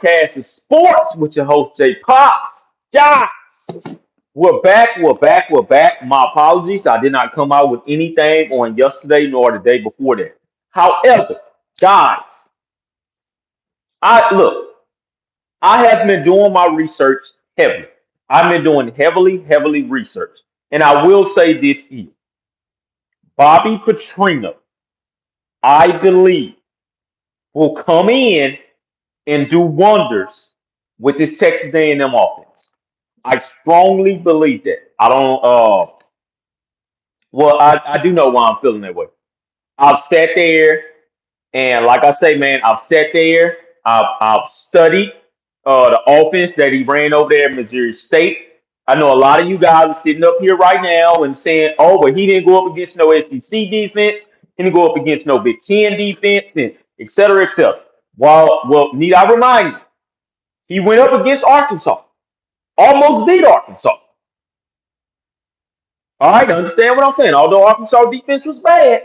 Cast of Sports with your host Jay Pops. Guys, we're back. My apologies, I did not come out with anything on yesterday nor the day before that. However, guys, I look, I have been doing my research heavily. I've been doing heavily research, and I will say this here: Bobby Petrino, I believe, will come in and do wonders with this Texas A&M offense. I strongly believe that. I don't. Well, I do know why I'm feeling that way. I've sat there and, like I say, man, I've sat there. I've studied the offense that he ran over there at Missouri State. I know a lot of you guys are sitting up here right now and saying, "Oh, but he didn't go up against no SEC defense. He didn't go up against no Big Ten defense, and et cetera, et cetera." Well, need I remind you? He went up against Arkansas, almost beat Arkansas. All right, understand what I'm saying? Although Arkansas defense was bad,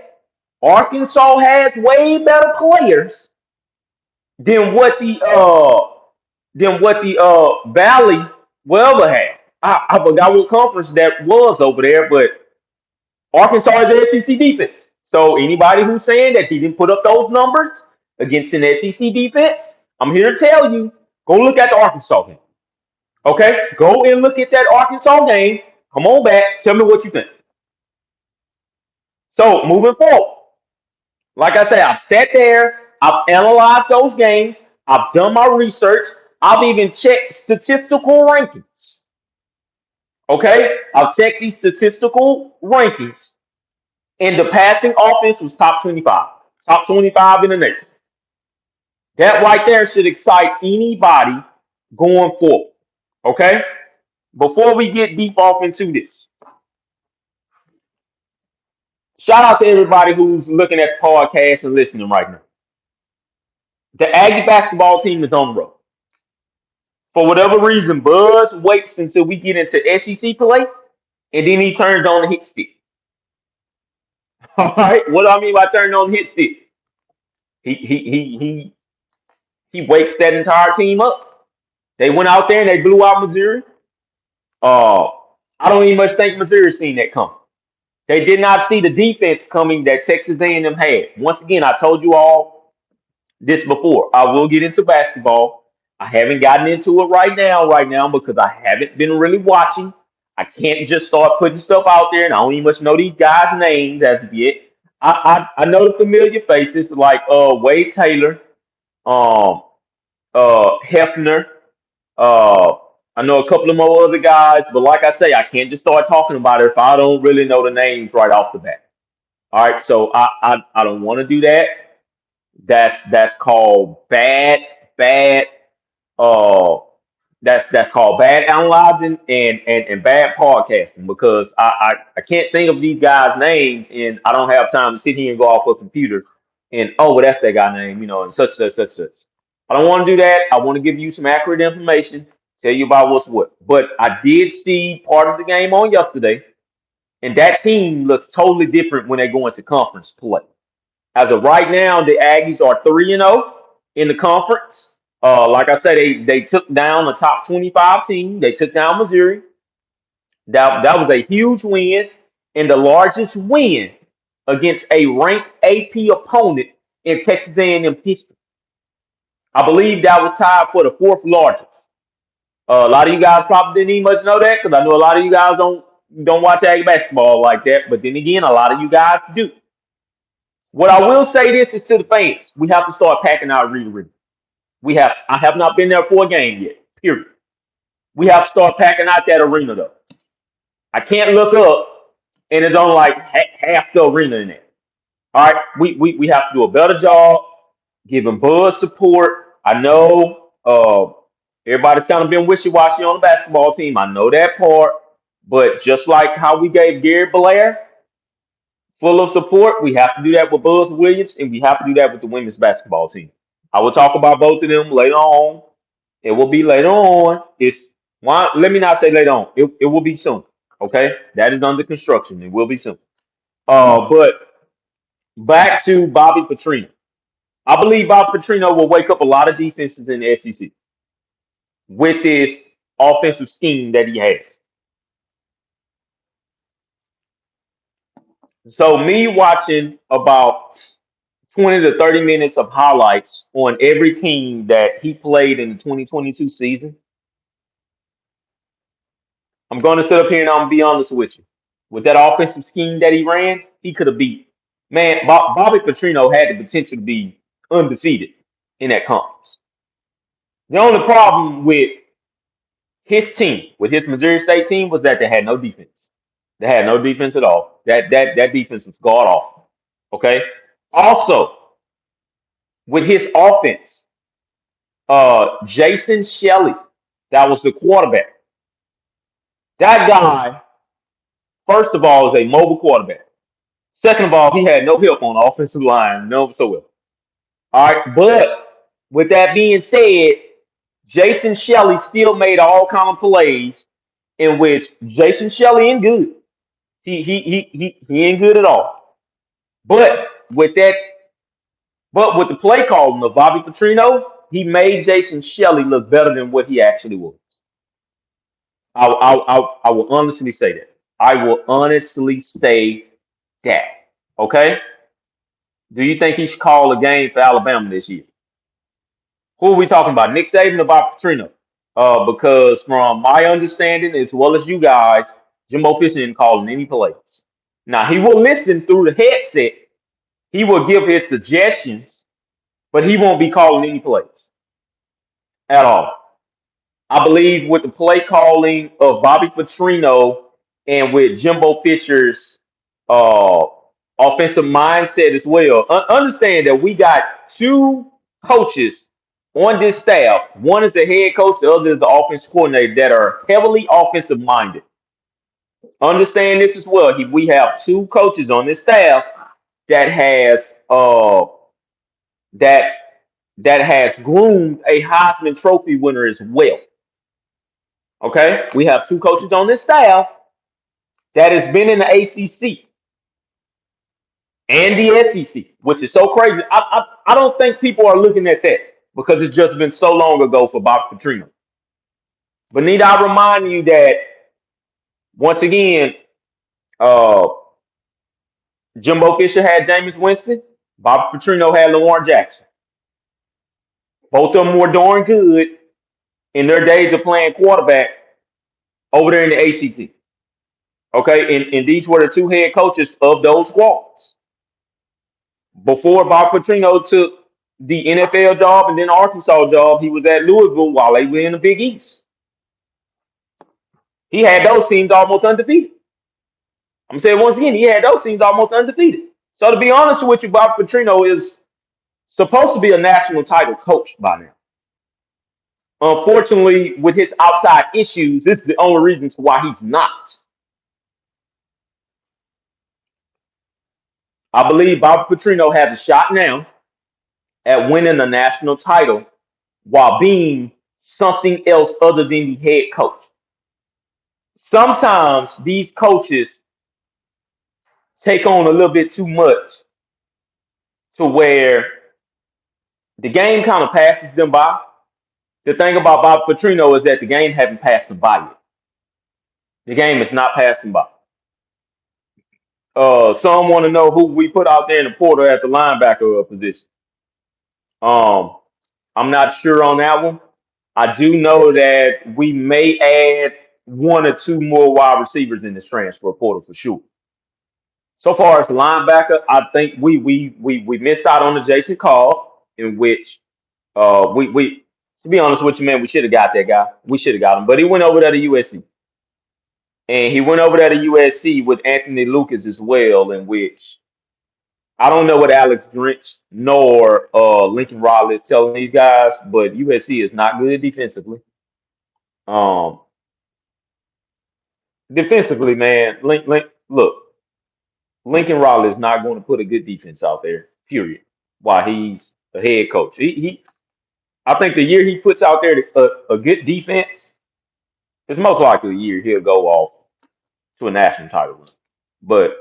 Arkansas has way better players than what the Valley will ever have. I forgot what conference that was over there, but Arkansas is the SEC defense. So anybody who's saying that he didn't put up those numbers against an SEC defense, I'm here to tell you, go look at the Arkansas game. Okay, go and look at that Arkansas game. Come on back. Tell me what you think. So moving forward, like I said, I've sat there, I've analyzed those games, I've done my research, I've even checked statistical rankings. Okay, I've checked these statistical rankings, and the passing offense was top 25 in the nation. That right there should excite anybody going forward. Okay, before we get deep off into this, shout out to everybody who's looking at the podcast and listening right now. The Aggie basketball team is on the road. For whatever reason, Buzz waits until we get into SEC play, and then he turns on the hit stick. All right, what do I mean by turning on the hit stick? He he he he he wakes that entire team up. They went out there and they blew out Missouri. Uh, I don't even much think Missouri seen that coming. They did not see the defense coming that Texas A&M had. Once again, I told you all this before. I will get into basketball. I haven't gotten into it right now because I haven't been really watching. I can't just start putting stuff out there, and I don't even much know these guys' names as of yet. I know the familiar faces like Wade Taylor, um, Hefner. Uh, I know a couple of more other guys, but like I say, I can't just start talking about it if I don't really know the names right off the bat. All right, so I don't want to do that. That's called bad uh that's called bad analyzing and bad podcasting because I can't think of these guys' names and I don't have time to sit here and go off a computer and oh well that's that guy name, and such. I don't want to do that. I want to give you some accurate information, tell you about what's what. But I did see part of the game on yesterday, and that team looks totally different when they go into conference play. As of right now, the Aggies are 3-0 in the conference. Like I said, they took down the top 25 team. They took down Missouri. That was a huge win and the largest win against a ranked AP opponent in Texas A&M history. I believe that was tied for the fourth largest. A lot of you guys probably didn't even much know that because I know a lot of you guys don't watch Aggie basketball like that. But then again, a lot of you guys do. What I will say this is to the fans: we have to start packing our arena. We have. I have not been there for a game yet. Period. We have to start packing out that arena though. I can't look up and it's only like half the arena in there. All right, we have to do a better job giving Buzz support. I know everybody's kind of been wishy washy on the basketball team. I know that part, but just like how we gave Gary Blair full of support. We have to do that with Buzz Williams, and we have to do that with the women's basketball team. I will talk about both of them later on. It will be later on. It's why let me not say later on. It will be soon. Okay, that is under construction. It will be soon. But back to Bobby Petrino. I believe Bobby Petrino will wake up a lot of defenses in the SEC. with this offensive scheme that he has. So me watching about 20 to 30 minutes of highlights on every team that he played in the 2022 season, I'm going to sit up here and I'm going to be honest with you. With that offensive scheme that he ran, he could have beat. Man, Bobby Petrino had the potential to be undefeated in that conference. The only problem with his team, with his Missouri State team, was that they had no defense. They had no defense at all. That defense was god awful. Okay. Also, with his offense, Jason Shelley, that was the quarterback. That guy, first of all, is a mobile quarterback. Second of all, he had no help on the offensive line, no whatsoever. All right, but with that being said, Jason Shelley still made all kind of plays in which Jason Shelley ain't good. He ain't good at all. But with that, but with the play calling of Bobby Petrino, he made Jason Shelley look better than what he actually was. I will honestly say that. I will honestly say that. Okay. Do you think he should call a game for Alabama this year? Who are we talking about? Nick Saban or Bob Petrino? Because from my understanding, as well as you guys, Jimbo Fisher didn't call any plays. Now he will listen through the headset. He will give his suggestions, but he won't be calling any plays at all. I believe with the play calling of Bobby Petrino and with Jimbo Fisher's uh, offensive mindset as well. Understand that we got two coaches on this staff. One is the head coach, the other is the offensive coordinator that are heavily offensive minded. Understand this as well. We have two coaches on this staff that has that that has groomed a Heisman Trophy winner as well. Okay, we have two coaches on this staff that has been in the ACC and the SEC, which is so crazy. I don't think people are looking at that because it's just been so long ago for Bob Petrino. But need I remind you that once again, uh, Jimbo Fisher had Jameis Winston, Bob Petrino had Lamar Jackson. Both of them were darn good in their days of playing quarterback over there in the ACC. Okay, and these were the two head coaches of those squads. Before Bob Petrino took the NFL job and then the Arkansas job, he was at Louisville while they were in the Big East. He had those teams almost undefeated. I'm saying once again, he had those teams almost undefeated. So to be honest with you, Bob Petrino is supposed to be a national title coach by now. Unfortunately, with his outside issues, this is the only reason why he's not. I believe Bob Petrino has a shot now at winning a national title while being something else other than the head coach. Sometimes these coaches take on a little bit too much to where the game kind of passes them by. The thing about Bob Petrino is that the game haven't passed them by yet. The game has not passed them by. Some want to know who we put out there in the portal at the linebacker position. Um, I'm not sure on that one. I do know that we may add one or two more wide receivers in this transfer portal for sure. So far as linebacker, I think we missed out on the Jason Call, in which we to be honest with you, man, we should have got that guy. We should have got him, but he went over there to USC, and he went over there to USC with Anthony Lucas as well, in which I don't know what Alex Grinch nor Lincoln Riley is telling these guys, but USC is not good defensively. Um, defensively, man, look, Lincoln Riley is not going to put a good defense out there. Period. While he's a head coach, I think the year he puts out there a good defense is most likely the year he'll go off to a national title run. But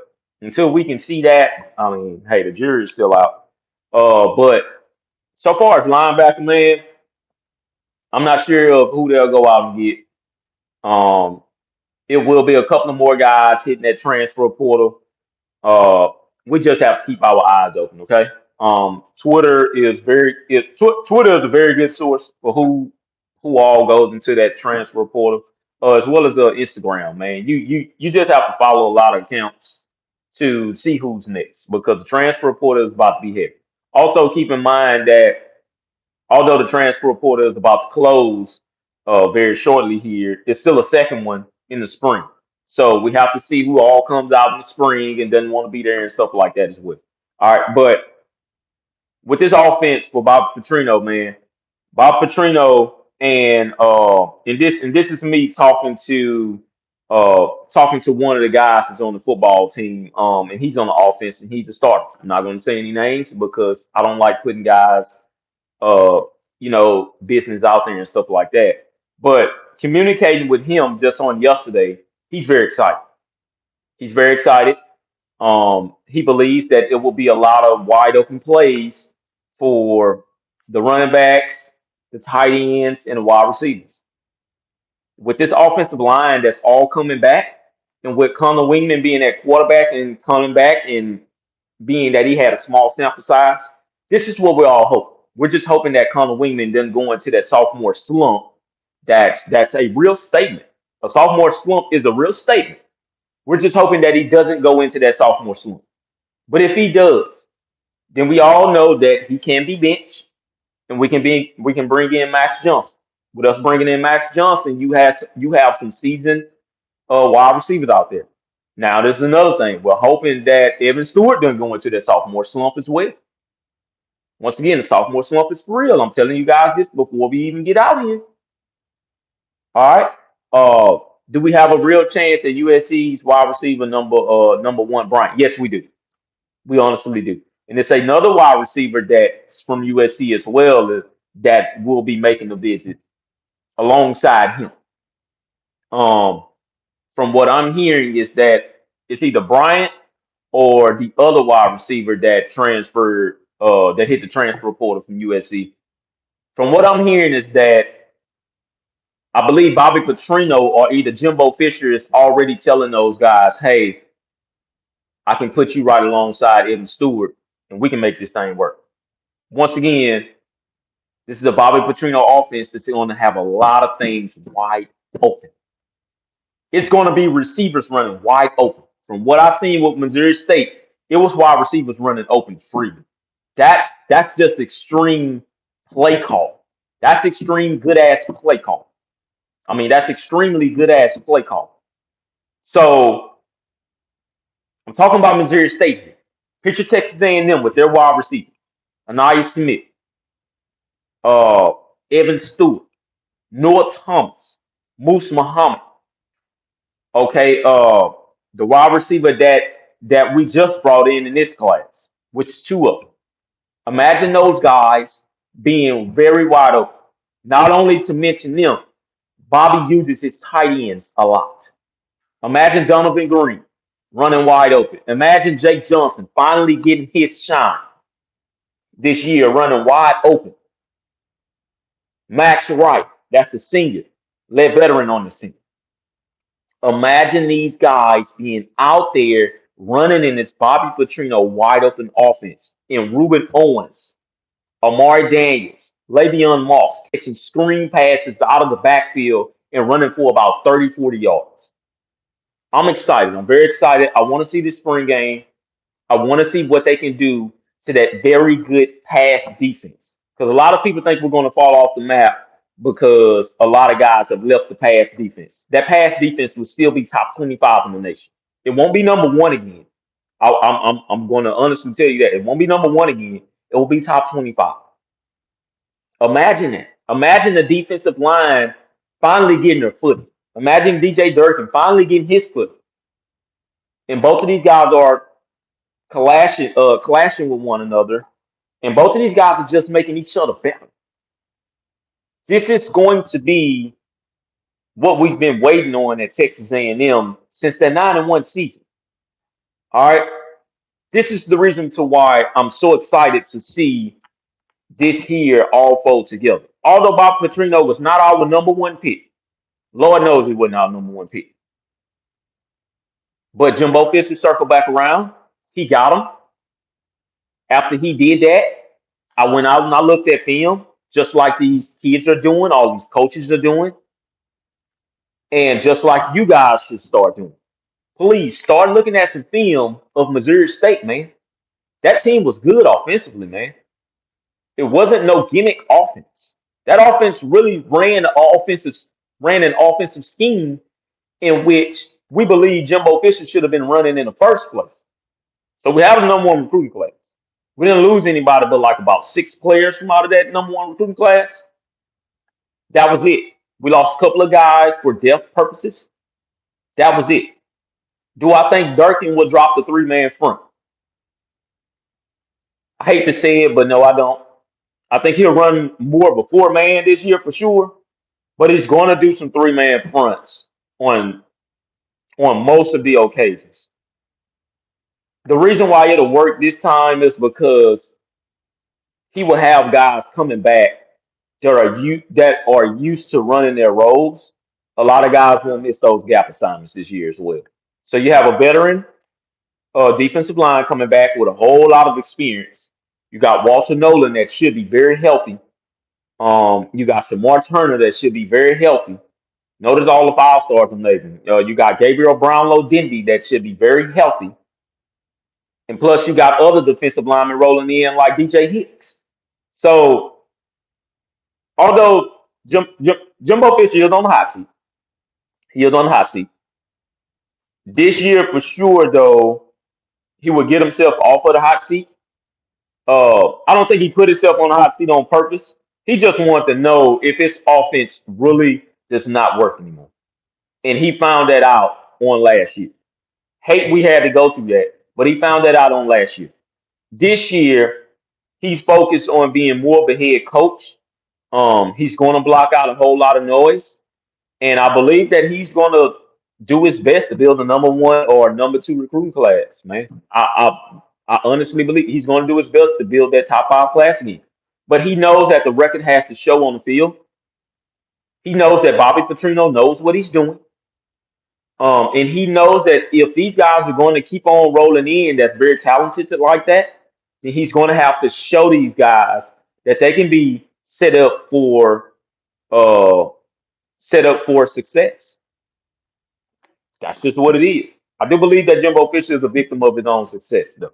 until we can see that, I mean, hey, the jury's still out. But so far as linebacker, man, I'm not sure of who they'll go out and get. Um, it will be a couple of more guys hitting that transfer portal. Uh, we just have to keep our eyes open, okay? Twitter is a very good source for who all goes into that transfer portal, as well as the Instagram. Man, you just have to follow a lot of accounts to see who's next because the transfer portal is about to be heavy. Also, keep in mind that although the transfer portal is about to close very shortly here, it's still a second one in the spring. So we have to see who all comes out in the spring and doesn't want to be there and stuff like that as well. All right, but with this offense for Bob Petrino, man, Bob Petrino and this is me talking to one of the guys that's on the football team, and he's on the offense and he's a starter. I'm not going to say any names because I don't like putting guys uh, business out there and stuff like that. But communicating with him just on yesterday, he's very excited. He's very excited. He believes that it will be a lot of wide open plays for the running backs, the tight ends, and the wide receivers. With this offensive line that's all coming back, and with Connor Wingman being at quarterback and coming back and being that he had a small sample size, this is what we're all hoping. We're just hoping that Connor Wingman doesn't go into that sophomore slump. That's a real statement. A sophomore slump is a real statement. We're just hoping that he doesn't go into that sophomore slump. But if he does, then we all know that he can be benched, and we can bring in Max Johnson. With us bringing in Max Johnson, you have some seasoned wide receivers out there. Now, this is another thing. We're hoping that Evan Stewart doesn't go into that sophomore slump as well. Once again, the sophomore slump is for real. I'm telling you guys this before we even get out of here. All right. Uh, do we have a real chance at USC's wide receiver number one, Bryant? Yes, we do. We honestly do. And it's another wide receiver that's from USC as well that will be making the visit alongside him. Um, from what I'm hearing is that it's either Bryant or the other wide receiver that transferred that hit the transfer portal from USC. From what I'm hearing is that I believe Bobby Petrino or either Jimbo Fisher is already telling those guys, hey, I can put you right alongside Evan Stewart and we can make this thing work. Once again, this is a Bobby Petrino offense that's going to have a lot of things wide open. It's going to be receivers running wide open. From what I've seen with Missouri State, it was wide receivers running open freely. That's just extreme play call. That's extreme good ass play call. I mean, that's extremely good ass play call. So I'm talking about Missouri State here. Picture Texas A&M with their wide receiver, Anaya Smith, uh, Evan Stewart, Noah Thomas, Moose Muhammad. Okay, the wide receiver that we just brought in this class, which is two of them. Imagine those guys being very wide open. Not only to mention them, Bobby uses his tight ends a lot. Imagine Donovan Green running wide open. Imagine Jake Johnson finally getting his shine this year, running wide open. Max Wright, that's a senior, led veteran on this team. Imagine these guys being out there running in this Bobby Petrino wide open offense. And Ruben Owens, Amari Daniels, Le'Veon Moss catching screen passes out of the backfield and running for about 30, 40 yards. I'm excited. I'm very excited. I want to see this spring game. I want to see what they can do to that very good pass defense. Because a lot of people think we're going to fall off the map because a lot of guys have left the pass defense. That pass defense will still be top 25 in the nation. It won't be number one again. I'm going to honestly tell you that. It won't be number one again. It will be top 25. Imagine that. Imagine the defensive line finally getting their footing. Imagine DJ Durkin finally getting his foot. And both of these guys are clashing with one another, and both of these guys are just making each other better. This is going to be what we've been waiting on at Texas A&M since that 9-1 season. All right, this is the reason to why I'm so excited to see this here all fold together. Although Bob Petrino was not our number one pick, Lord knows he wasn't our number one pick. But Jimbo Fisher circled back around. He got him. After he did that, I went out and I looked at film, just like these kids are doing, all these coaches are doing, and just like you guys should start doing. Please start looking at some film of Missouri State, man. That team was good offensively, man. It wasn't no gimmick offense. That offense really ran an offensive scheme in which we believe Jimbo Fisher should have been running in the first place. So we have a number one recruiting class. We didn't lose anybody but like about 6 players from out of that number one recruiting class. That was it. We lost a couple of guys for depth purposes. That was it. Do I think Durkin will drop the 3-man front? I hate to say it, but no, I don't. I think he'll run more of a 4-man this year for sure, but he's going to do some 3-man fronts on most of the occasions. The reason why it'll work this time is because he will have guys coming back that are used to running their roles. A lot of guys won't miss those gap assignments this year as well. So you have a veteran defensive line coming back with a whole lot of experience. You got Walter Nolan that should be very healthy. You got Shamar Turner that should be very healthy. Notice all the 5 stars I'm naming. You got Gabriel Brownlow Dindy that should be very healthy. And plus, you got other defensive linemen rolling in like DJ Hicks. So, although Jimbo Fisher is on the hot seat, he is on the hot seat. This year, for sure, though, he will get himself off of the hot seat. I don't think he put himself on the hot seat on purpose. He just wanted to know if his offense really does not work anymore. And he found that out on last year. Hate we had to go through that, but he found that out on last year. This year, he's focused on being more of a head coach. He's going to block out a whole lot of noise, and I believe that he's going to do his best to build a number one or number two recruiting class. Man, I honestly believe he's going to do his best to build that top 5 class again. But he knows that the record has to show on the field. He knows that Bobby Petrino knows what he's doing. And he knows that if these guys are going to keep on rolling in, that's very talented like that, then he's going to have to show these guys that they can be uh, set up for success. That's just what it is. I do believe that Jimbo Fisher is a victim of his own success, though.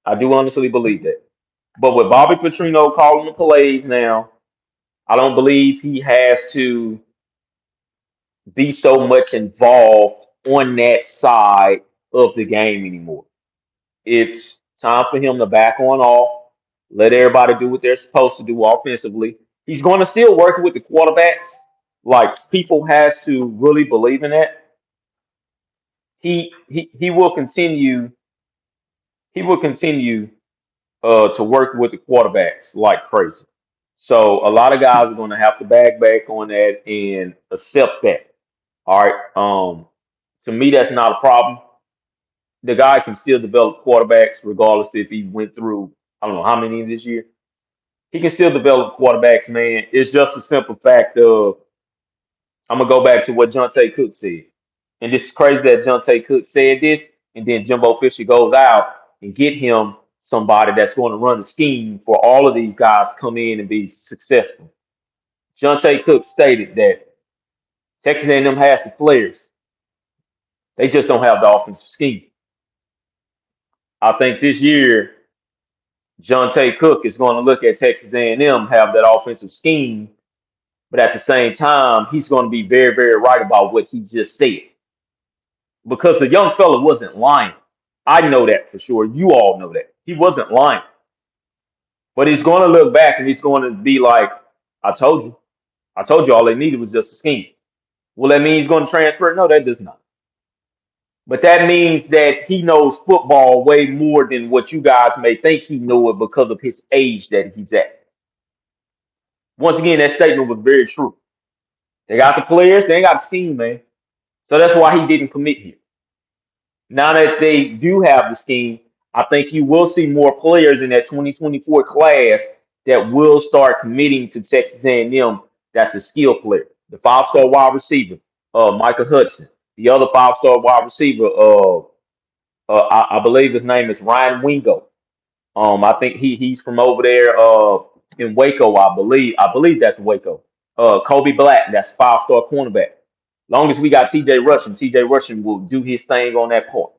I do honestly believe that. But with Bobby Petrino calling the plays now, I don't believe he has to be so much involved on that side of the game anymore. It's time for him to back on off, let everybody do what they're supposed to do offensively. He's going to still work with the quarterbacks. Like people has to really believe in that. He will continue. He will continue to work with the quarterbacks like crazy. So a lot of guys are going to have to back on that and accept that. All right. To me, that's not a problem. The guy can still develop quarterbacks regardless if he went through I don't know how many this year. He can still develop quarterbacks, man. It's just a simple fact of I'm gonna go back to what John Tay Cook said. And it's crazy that John Tay Cook said this, and then Jimbo Fisher goes out and get him somebody that's going to run the scheme for all of these guys come in and be successful. John Tay Cook stated that Texas A&M has the players. They just don't have the offensive scheme. I think this year John Tay Cook is going to look at Texas A&M have that offensive scheme, but at the same time, he's going to be very, very right about what he just said because the young fella wasn't lying. I know that for sure. You all know that he wasn't lying, but he's going to look back and he's going to be like, "I told you, I told you all they needed was just a scheme." Well, that means he's going to transfer? No, that does not. But that means that he knows football way more than what you guys may think he knew it because of his age that he's at. Once again, that statement was very true. They got the players, they ain't got the scheme, man. So that's why he didn't commit here. Now that they do have the scheme, I think you will see more players in that 2024 class that will start committing to Texas A&M. That's a skill player. The five-star wide receiver, Michael Hudson. The other five-star wide receiver, I believe his name is Ryan Wingo. I think he's from over there in Waco, I believe. I believe that's Waco. Kobe Black, that's five-star cornerback. Long as we got TJ Rushing will do his thing on that part.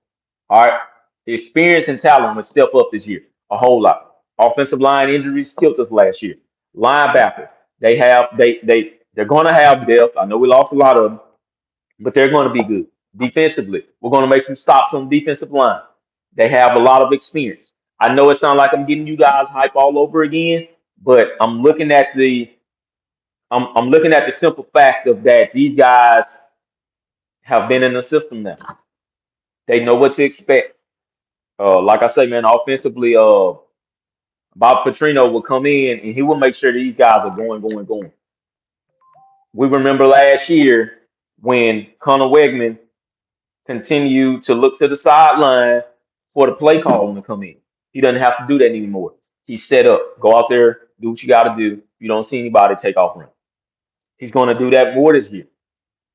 All right. Experience and talent will step up this year a whole lot. Offensive line injuries killed us last year. Linebacker, they're gonna have depth. I know we lost a lot of them, but they're going to be good. Defensively, we're going to make some stops on the defensive line. They have a lot of experience. I know it sounds like I'm getting you guys hype all over again, but I'm looking at the simple fact of that these guys have been in the system now. They know what to expect. Like I say, man, offensively, Bob Petrino will come in and he will make sure these guys are going. We remember last year when Connor Wegman continue to look to the sideline for the play calling to come in. He doesn't have to do that anymore. He's set up. Go out there, do what you got to do. If you don't see anybody, take off run. He's going to do that more this year.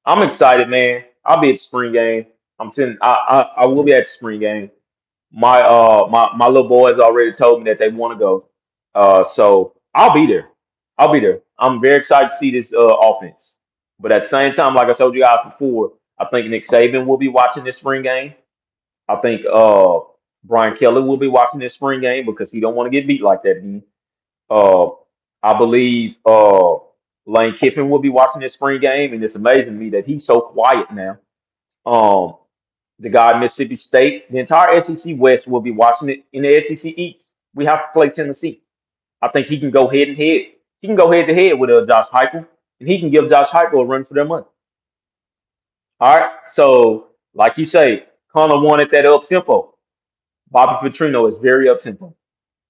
I'm excited, man. I'll be at the spring game. I will be at the spring game. My little boys already told me that they want to go. So I'll be there. I'll be there. I'm very excited to see this offense. But at the same time, like I told you guys before, I think Nick Saban will be watching this spring game. I think Brian Kelly will be watching this spring game because he don't want to get beat like that again. Uh, I believe Lane Kiffin will be watching this spring game, and it's amazing to me that he's so quiet now. Um, the guy at Mississippi State, the entire SEC West will be watching it in the SEC East. We have to play Tennessee. I think he can go head and head. He can go head to head with Josh Heupel, and he can give Josh Heupel a run for their money. All right. So, like you say, Connor wanted that up tempo. Bobby Petrino is very up tempo.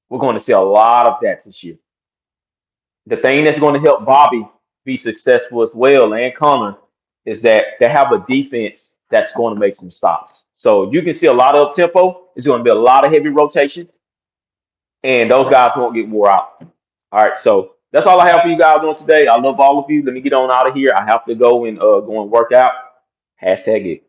We're going to see a lot of that this year. The thing that's going to help Bobby be successful as well and Connor is that they have a defense that's going to make some stops. So you can see a lot of up tempo. It's going to be a lot of heavy rotation, and those guys won't get wore out. All right, so that's all I have for you guys on today. I love all of you. Let me get on out of here. I have to go and work out. Hashtag it.